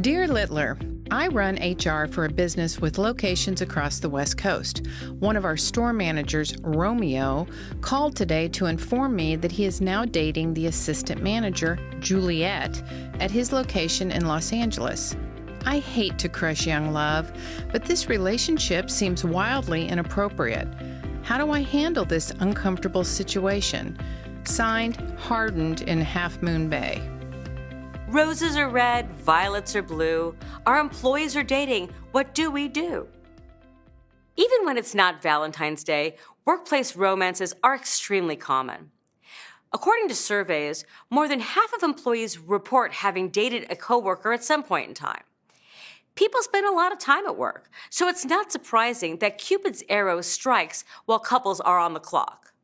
Dear Littler, I run HR for a business with locations across the West Coast. One of our store managers, Romeo, called today to inform me that he is now dating the assistant manager, Juliet, at his location in Los Angeles. I hate to crush young love, but this relationship seems wildly inappropriate. How do I handle this uncomfortable situation? Signed, Hardened in Half Moon Bay. Roses are red, violets are blue. Our employees are dating. What do we do? Even when it's not Valentine's Day, workplace romances are extremely common. According to surveys, more than half of employees report having dated a coworker at some point in time. People spend a lot of time at work, so it's not surprising that Cupid's arrow strikes while couples are on the clock.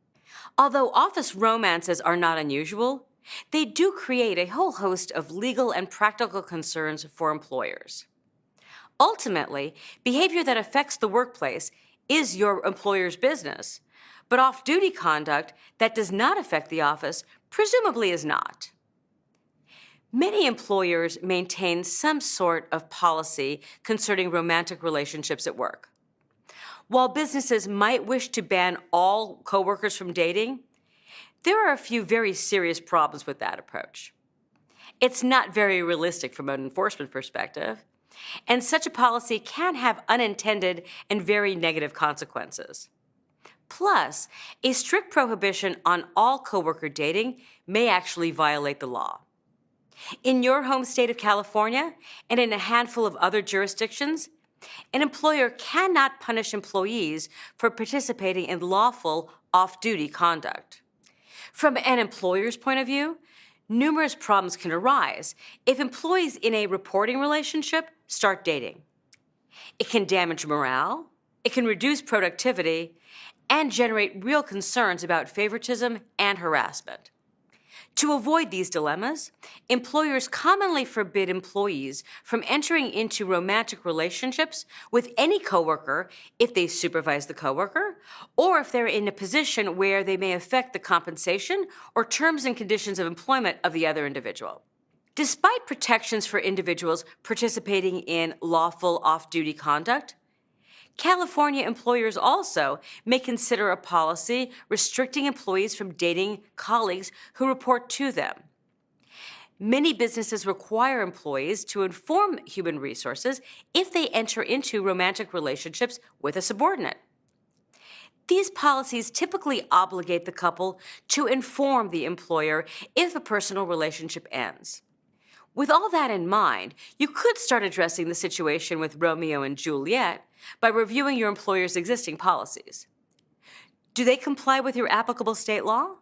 Although office romances are not unusual, they do create a whole host of legal and practical concerns for employers. Ultimately, behavior that affects the workplace is your employer's business, but off-duty conduct that does not affect the office presumably is not. Many employers maintain some sort of policy concerning romantic relationships at work. While businesses might wish to ban all coworkers from dating, there are a few very serious problems with that approach. It's not very realistic from an enforcement perspective, and such a policy can have unintended and very negative consequences. Plus, a strict prohibition on all coworker dating may actually violate the law. In your home state of California and in a handful of other jurisdictions, an employer cannot punish employees for participating in lawful off-duty conduct. From an employer's point of view, numerous problems can arise if employees in a reporting relationship start dating. It can damage morale, it can reduce productivity, and generate real concerns about favoritism and harassment. To avoid these dilemmas, employers commonly forbid employees from entering into romantic relationships with any coworker if they supervise the coworker, or if they're in a position where they may affect the compensation or terms and conditions of employment of the other individual. Despite protections for individuals participating in lawful off-duty conduct, California employers also may consider a policy restricting employees from dating colleagues who report to them. Many businesses require employees to inform human resources if they enter into romantic relationships with a subordinate. These policies typically obligate the couple to inform the employer if a personal relationship ends. With all that in mind, you could start addressing the situation with Romeo and Juliet by reviewing your employer's existing policies. Do they comply with your applicable state law?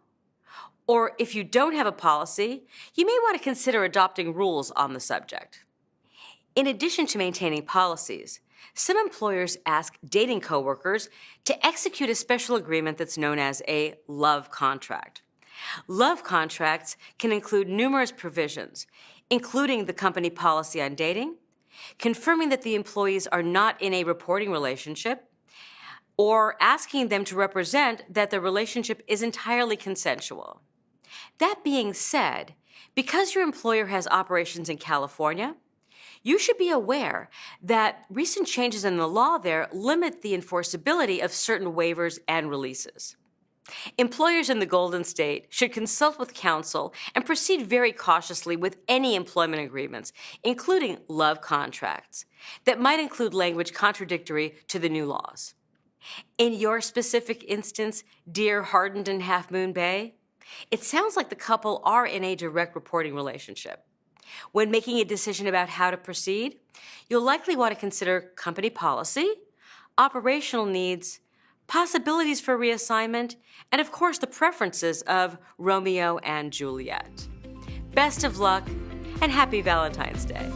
Or if you don't have a policy, you may want to consider adopting rules on the subject. In addition to maintaining policies, some employers ask dating coworkers to execute a special agreement that's known as a love contract. Love contracts can include numerous provisions, including the company policy on dating, confirming that the employees are not in a reporting relationship, or asking them to represent that the relationship is entirely consensual. That being said, because your employer has operations in California, you should be aware that recent changes in the law there limit the enforceability of certain waivers and releases. Employers in the Golden State should consult with counsel and proceed very cautiously with any employment agreements, including love contracts, that might include language contradictory to the new laws. In your specific instance, dear Hardened in Half Moon Bay, it sounds like the couple are in a direct reporting relationship. When making a decision about how to proceed, you'll likely want to consider company policy, operational needs, possibilities for reassignment, and of course the preferences of Romeo and Juliet. Best of luck and happy Valentine's Day.